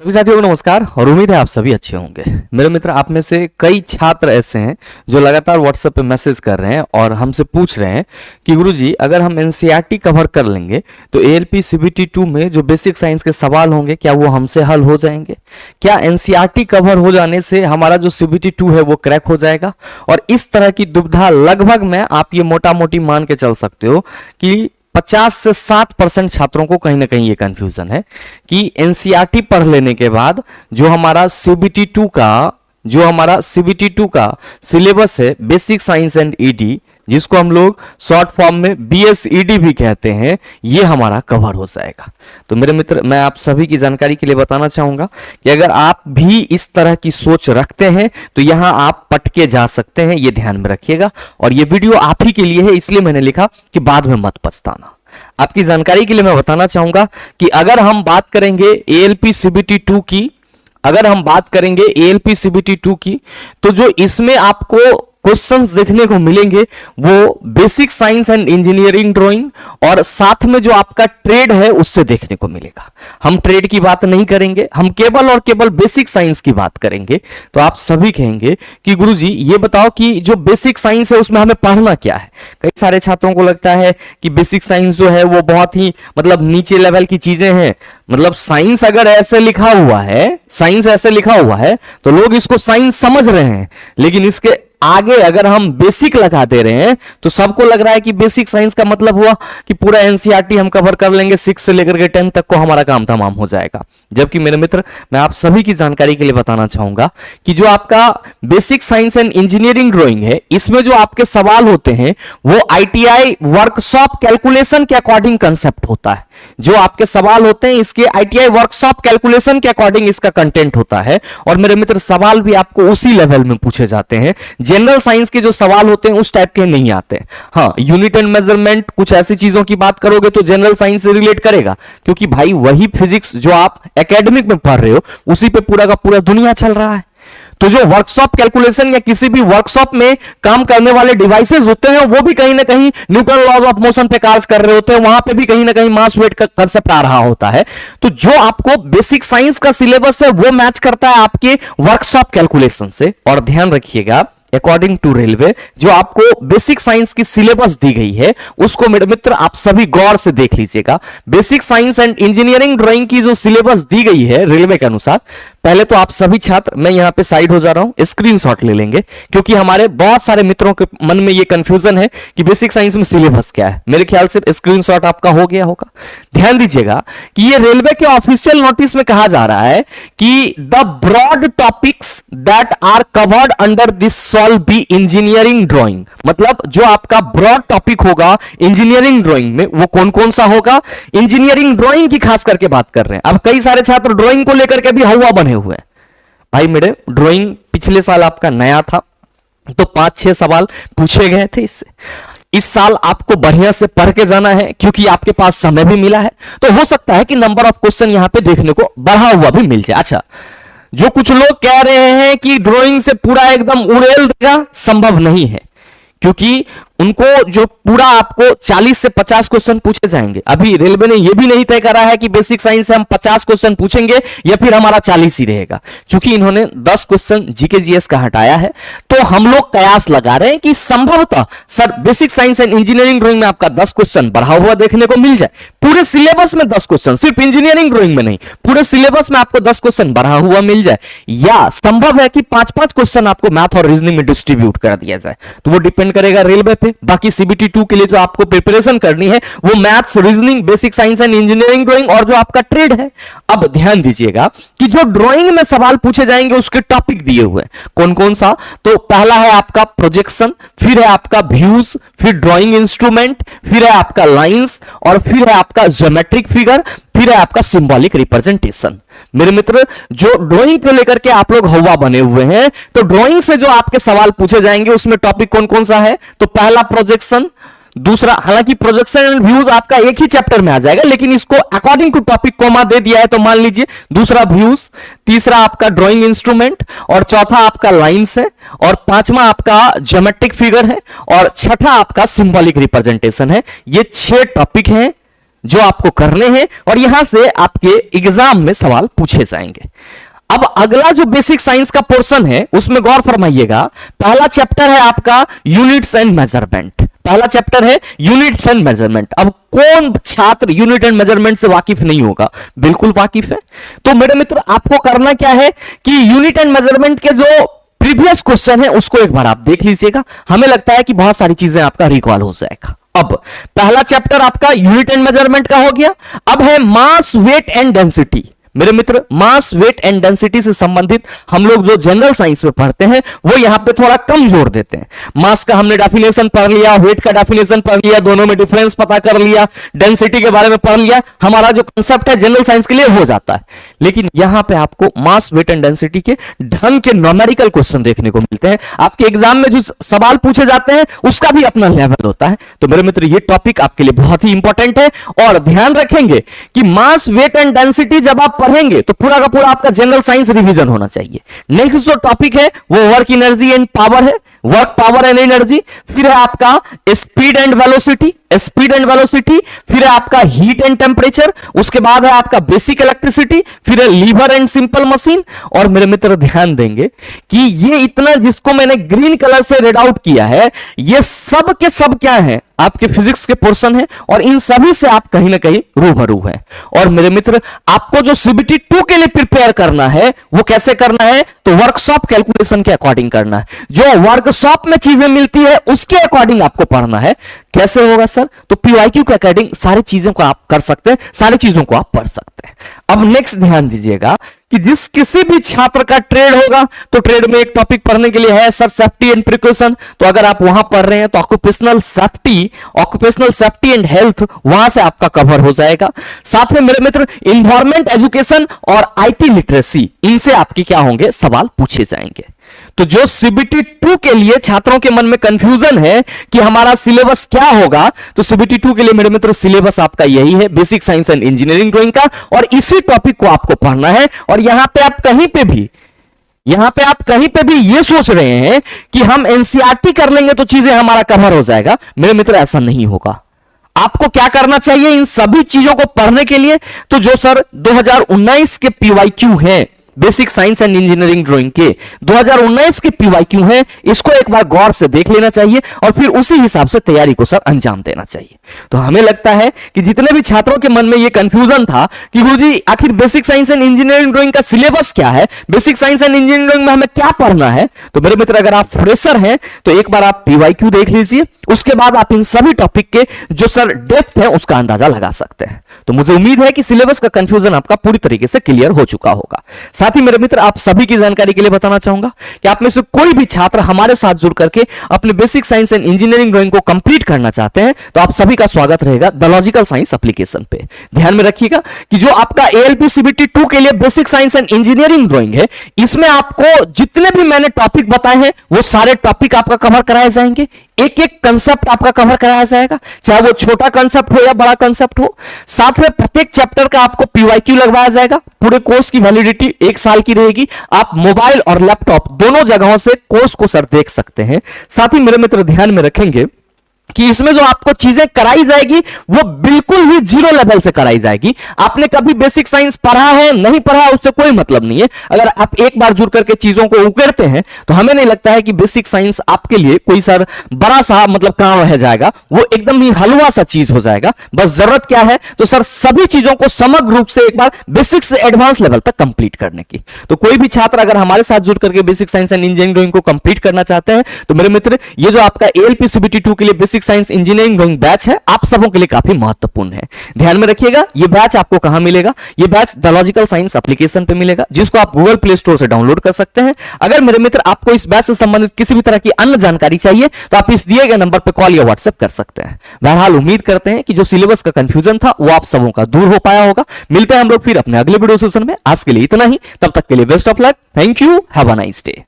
सभी साथियों को नमस्कार और उम्मीद है आप सभी अच्छे होंगे। मेरे मित्र, आप में से कई छात्र ऐसे हैं जो लगातार व्हाट्सएप पे मैसेज कर रहे हैं और हमसे पूछ रहे हैं कि गुरुजी, अगर हम एनसीईआरटी कवर कर लेंगे तो एएलपी सीबीटी 2 में जो बेसिक साइंस के सवाल होंगे क्या वो हमसे हल हो जाएंगे? क्या एनसीईआरटी कवर हो जाने से हमारा जो सीबीटी 2 है वो क्रैक हो जाएगा? और इस तरह की दुविधा लगभग में आप ये मोटा मोटी मान के चल सकते हो कि 50 से 60% छात्रों को कहीं ना कहीं ये कंफ्यूजन है कि एनसीईआरटी पढ़ लेने के बाद जो हमारा सीबीटी 2 का सिलेबस है, बेसिक साइंस एंड ईडी, जिसको हम लोग शॉर्ट फॉर्म में बीएसईडी भी कहते हैं, ये हमारा कवर हो जाएगा। तो मेरे मित्र, मैं आप सभी की जानकारी के लिए बताना चाहूंगा कि अगर आप भी इस तरह की सोच रखते हैं तो यहां आप पटके जा सकते हैं, ये ध्यान में रखिएगा। और ये वीडियो आप ही के लिए है, इसलिए मैंने लिखा कि बाद में मत पछताना। आपकी जानकारी के लिए मैं बताना चाहूंगा कि अगर हम बात करेंगे एएलपी सीबीटी 2 की, तो जो इसमें आपको क्वेश्चंस देखने को मिलेंगे वो basic science and engineering drawing और साथ में जो आपका ट्रेड है उससे देखने को मिलेगा। हम ट्रेड की बात नहीं करेंगे, हम केवल और केवल बेसिक साइंस की बात करेंगे। तो आप सभी कहेंगे कि गुरुजी ये बताओ कि जो बेसिक साइंस है उसमें हमें पढ़ना क्या है। कई सारे छात्रों को लगता है कि बेसिक साइंस जो है वो बहुत ही नीचे लेवल की चीजें हैं। साइंस अगर ऐसे लिखा हुआ है तो लोग इसको साइंस समझ रहे हैं, लेकिन इसके आगे अगर हम बेसिक लगा दे रहे हैं तो सबको लग रहा है कि बेसिक साइंस का मतलब हुआ कि पूरा एनसीईआरटी हम कवर कर लेंगे, 6 से लेकर के 10 तक को हमारा काम तमाम हो जाएगा। जबकि मेरे मित्र, मैं आप सभी की जानकारी के लिए बताना चाहूंगा कि जो आपका basic science and engineering drawing है, इसमें जो आपके सवाल होते हैं वो आईटीआई वर्कशॉप कैलकुलेशन के अकॉर्डिंग कंसेप्ट होता है। जो आपके सवाल होते हैं इसके आईटीआई वर्कशॉप कैलकुलेशन के अकॉर्डिंग इसका कंटेंट होता है। और मेरे मित्र, सवाल भी आपको उसी लेवल में पूछे जाते हैं। जनरल साइंस के जो सवाल होते हैं उस टाइप के नहीं आते। हाँ, यूनिट एंड मेजरमेंट, कुछ ऐसी चीजों की बात करोगे तो जनरल साइंस से रिलेट करेगा, क्योंकि भाई वही फिजिक्स जो आप एकेडमिक में पढ़ रहे हो उसी पे पूरा का पूरा दुनिया चल रहा है। तो जो वर्कशॉप कैलकुलेशन या किसी भी वर्कशॉप में काम करने वाले डिवाइसेस होते हैं वो भी कहीं ना कहीं न्यूटन लॉज ऑफ मोशन पे कार्य कर रहे होते हैं, वहां पे भी कहीं ना कहीं मास वेट का कंसेप्ट आ रहा होता है। तो जो आपको बेसिक साइंस का सिलेबस है वो मैच करता है आपके वर्कशॉप कैलकुलेशन से। और ध्यान रखिएगा, अकॉर्डिंग टू रेलवे जो आपको बेसिक साइंस की सिलेबस दी गई है उसको मेरे मित्र आप सभी गौर से देख लीजिएगा। Basic science and engineering drawing की जो सिलेबस दी गई है रेलवे के अनुसार, पहले तो आप सभी छात्र, मैं यहां पे साइड हो जा रहा हूं, स्क्रीनशॉट ले लेंगे, क्योंकि हमारे बहुत सारे मित्रों के मन में ये कंफ्यूजन है कि बेसिक साइंस में सिलेबस क्या है। मेरे ख्याल से स्क्रीनशॉट आपका हो गया होगा। ध्यान दीजिएगा कि ये रेलवे के ऑफिशियल नोटिस में कहा जा रहा है कि the broad topics that are covered under this shall be engineering drawing. मतलब जो आपका ब्रॉड टॉपिक होगा इंजीनियरिंग ड्राइंग में वो कौन कौन सा होगा? इंजीनियरिंग ड्राइंग की खास करके बात कर रहे हैं। अब कई सारे छात्र ड्राइंग को लेकर के भी हवा बने हुए हैं। भाई मेरे, ड्राइंग पिछले साल आपका नया था तो 5-6 सवाल पूछे गए थे इससे। इस साल आपको बढ़िया से पढ़ के जाना है क्योंकि आपके पास समय भी मिला है, तो हो सकता है कि नंबर ऑफ क्वेश्चन यहां पे देखने को बढ़ा हुआ भी मिल जाए। अच्छा, जो कुछ लोग कह रहे हैं कि ड्राइंग से पूरा एकदम उड़ेल देगा, संभव नहीं है, क्योंकि उनको जो पूरा आपको 40 से 50 क्वेश्चन पूछे जाएंगे। अभी रेलवे ने यह भी नहीं तय करा है कि बेसिक साइंस से हम 50 क्वेश्चन पूछेंगे या फिर हमारा 40 ही रहेगा। चूंकि इन्होंने 10 क्वेश्चन जीके जीएस का हटाया है, तो हम लोग कयास लगा रहे हैं कि संभवतः sir basic science and engineering drawing में आपका 10 क्वेश्चन बढ़ा हुआ देखने को मिल जाए। पूरे सिलेबस में 10 क्वेश्चन, सिर्फ इंजीनियरिंग ड्राइंग में नहीं, पूरे सिलेबस में आपको 10 क्वेश्चन बढ़ा हुआ मिल जाए, या संभव है कि 5-5 क्वेश्चन आपको मैथ और रीजनिंग में डिस्ट्रीब्यूट कर दिया जाए। तो वो डिपेंड करेगा रेलवे पे। बाकी सीबीटी 2 के लिए जो आपको प्रिपरेशन करनी है वो maths, reasoning, basic science and engineering drawing और जो आपका ट्रेड है। अब ध्यान दीजिएगा कि जो ड्राइंग में सवाल पूछे जाएंगे उसके टॉपिक दिए हुए कौन कौन सा। तो पहला है आपका प्रोजेक्शन, फिर है आपका व्यूज, फिर ड्राइंग इंस्ट्रूमेंट, फिर है आपका लाइंस, और फिर है आपका ज्योमेट्रिक फिगर, फिर है आपका सिंबॉलिक रिप्रेजेंटेशन। मेरे मित्र, जो ड्राइंग को लेकर के आप लोग हवा बने हुए हैं, तो ड्राइंग से जो आपके सवाल पूछे जाएंगे उसमें टॉपिक कौन कौन सा है? तो पहला प्रोजेक्शन, दूसरा, हालांकि प्रोजेक्शन एंड व्यूज आपका एक ही चैप्टर में आ जाएगा, लेकिन इसको अकॉर्डिंग टू टॉपिक कोमा दे दिया है, तो मान लीजिए दूसरा व्यूज, तीसरा आपका ड्राइंग इंस्ट्रूमेंट, और चौथा आपका लाइंस है, और पांचवा आपका ज्योमेट्रिक फिगर है, और छठा आपका सिंबॉलिक रिप्रेजेंटेशन है। ये 6 टॉपिक हैं जो आपको करने हैं और यहां से आपके एग्जाम में सवाल पूछे जाएंगे। अब अगला जो बेसिक साइंस का पोर्शन है उसमें गौर फरमाइएगा। पहला चैप्टर है आपका यूनिट्स एंड मेजरमेंट। पहला चैप्टर है यूनिट्स एंड मेजरमेंट। अब कौन छात्र यूनिट एंड मेजरमेंट से वाकिफ नहीं होगा? बिल्कुल वाकिफ है। तो मेरे मित्र आपको करना क्या है कि यूनिट एंड मेजरमेंट के जो प्रीवियस क्वेश्चन है उसको एक बार आप देख लीजिएगा। हमें लगता है कि बहुत सारी चीजें आपका रिकॉल हो जाएगा। अब पहला चैप्टर आपका यूनिट एंड मेजरमेंट का हो गया। अब है मास, वेट एंड डेंसिटी। मेरे मित्र मास, वेट एंड डेंसिटी से संबंधित हम लोग जो जनरल साइंस में पढ़ते हैं वो यहां पे थोड़ा कम जोर देते हैं। मास का हमने डेफिनेशन पढ़ लिया, वेट का डेफिनेशन पढ़ लिया, दोनों में डिफरेंस पता कर लिया, डेंसिटी के बारे में पढ़ लिया, हमारा जो कंसेप्ट है जनरल साइंस के लिए हो जाता है। लेकिन यहां पे आपको मास, वेट एंड डेंसिटी के ढंग के न्यूमेरिकल क्वेश्चन देखने को मिलते हैं। आपके एग्जाम में जो सवाल पूछे जाते हैं उसका भी अपना लेवल होता है। तो मेरे मित्र ये टॉपिक आपके लिए बहुत ही इंपॉर्टेंट है और ध्यान रखेंगे कि मास, वेट एंड डेंसिटी जब आप पढ़ेंगे तो पूरा का पूरा आपका जनरल साइंस रिवीजन होना चाहिए। नेक्स्ट जो टॉपिक है वो वर्क, एनर्जी एंड पावर है। Work, power and energy. फिर है आपका speed and velocity, speed and velocity. फिर है आपका हीट एंड टेम्परेचर। उसके बाद है आपका बेसिक इलेक्ट्रिसिटी। फिर है लीवर एंड सिंपल मशीन। और मेरे मित्र ध्यान देंगे कि ये इतना जिसको मैंने ग्रीन कलर से रेड आउट किया है ये सब के सब क्या है? आपके फिजिक्स के पोर्शन है और इन सभी से आप कहीं ना कहीं रूबरू हैं। और मेरे मित्र आपको जो सीबीटी 2 के लिए प्रिपेयर करना है वो कैसे करना है? तो वर्कशॉप कैलकुलेशन के अकॉर्डिंग करना है। जो वर्कशॉप में चीजें मिलती है उसके अकॉर्डिंग आपको पढ़ना है। कैसे होगा सर? तो पीवाईक्यू के अकॉर्डिंग सारी चीजों को आप कर सकते हैं, सारी चीजों को आप पढ़ सकते हैं। अब नेक्स्ट ध्यान दीजिएगा कि जिस किसी भी छात्र का ट्रेड होगा तो ट्रेड में एक टॉपिक पढ़ने के लिए है सर सेफ्टी एंड प्रिकॉशन। तो अगर आप वहां पढ़ रहे हैं तो ऑक्यूपेशनल सेफ्टी एंड हेल्थ वहां से आपका कवर हो जाएगा। साथ में मेरे मित्र इन्वायरमेंट एजुकेशन और आईटी लिटरेसी, इनसे आपके क्या होंगे? सवाल पूछे जाएंगे। तो जो सीबीटी 2 के लिए छात्रों के मन में कंफ्यूजन है कि हमारा सिलेबस क्या होगा, तो सीबीटी 2 के लिए मेरे मित्र सिलेबस आपका यही है, basic science and engineering drawing का। और इसी टॉपिक को आपको पढ़ना है। और यहां पे आप कहीं पे भी ये सोच रहे हैं कि हम एनसीईआरटी कर लेंगे तो चीजें हमारा कवर हो जाएगा, मेरे मित्र ऐसा नहीं होगा। आपको क्या करना चाहिए इन सभी चीजों को पढ़ने के लिए? तो जो सर 2019 के पीवाईक्यू हैं basic science and engineering drawing के 2019 के पीवाईक्यू हैं, इसको एक बार गौर से देख लेना चाहिए और फिर उसी हिसाब से तैयारी को सर अंजाम देना चाहिए। तो हमें लगता है कि जितने भी छात्रों के मन में यह कंफ्यूजन था कि गुरुजी आखिर basic science and engineering drawing का सिलेबस क्या है, basic science and engineering drawing में हमें क्या पढ़ना है, तो मेरे मित्र अगर आप फ्रेशर हैं तो एक बार आप पीवाईक्यू देख लीजिए। उसके बाद आप इन सभी टॉपिक के जो सर डेप्थ है उसका अंदाजा लगा सकते हैं। तो मुझे उम्मीद है कि सिलेबस का कंफ्यूजन आपका पूरी तरीके से क्लियर हो चुका होगा। साथ ही मेरे मित्र आप सभी की जानकारी के लिए बताना चाहूंगा कि आप में से कोई भी छात्र हमारे साथ जुड़ करके अपने basic science and engineering drawing को कंप्लीट करना चाहते हैं तो आप सभी का स्वागत रहेगा द लॉजिकल साइंस एप्लीकेशन पे। ध्यान में रखिएगा कि जो आपका एएलपी सीबीटी 2 के लिए basic science and engineering drawing है, इसमें आपको जितने भी मैंने टॉपिक बताए हैं वो सारे टॉपिक आपका कवर कराए जाएंगे। एक एक कंसेप्ट आपका कवर कराया जाएगा, चाहे वो छोटा कंसेप्ट हो या बड़ा कंसेप्ट हो। साथ में प्रत्येक चैप्टर का आपको पीवाईक्यू लगवाया जाएगा। पूरे कोर्स की वैलिडिटी 1 साल की रहेगी। आप मोबाइल और लैपटॉप दोनों जगहों से कोर्स को सर देख सकते हैं। साथ ही मेरे मित्र ध्यान में रखेंगे कि इसमें जो आपको चीजें कराई जाएगी वो बिल्कुल ही जीरो लेवल से कराई जाएगी। आपने कभी बेसिक साइंस पढ़ा है नहीं पढ़ा है उससे कोई मतलब नहीं है। अगर आप एक बार जुड़ करके चीजों को उकेरते हैं तो हमें नहीं लगता है कि बेसिक साइंस आपके लिए कोई सर बड़ा सा मतलब काम रह जाएगा, वो एकदम ही हलवा सा चीज हो जाएगा। बस जरूरत क्या है तो सर सभी चीजों को समग्र रूप से एक बार बेसिक से एडवांस लेवल तक कंप्लीट करने की। तो कोई भी छात्र अगर हमारे साथ जुड़ करके basic science and engineering drawing को कंप्लीट करना चाहते हैं तो मेरे मित्र ये जो आपका एएलपी सीबीटी 2 के लिए basic science engineering drawing batch है आप सबों के लिए काफी महत्वपूर्ण है। ध्यान में रखिएगा ये बैच आपको कहां मिलेगा? ये batch the logical science application पे मिलेगा, जिसको आप गूगल प्ले स्टोर से डाउनलोड कर सकते हैं। अगर मेरे मित्र आपको इस बैच से संबंधित किसी भी तरह की अन्य जानकारी चाहिए तो आप इस दिए गए नंबर पर कॉल या व्हाट्सएप कर सकते हैं। बहरहाल उम्मीद करते हैं कि जो सिलेबस का कंफ्यूजन था वो आप सबों का दूर हो पाया होगा। मिलते हैं हम लोग फिर अपने अगले वीडियो सेशन में। आज के लिए इतना ही, तब तक के लिए best of luck. Thank you, have a nice day.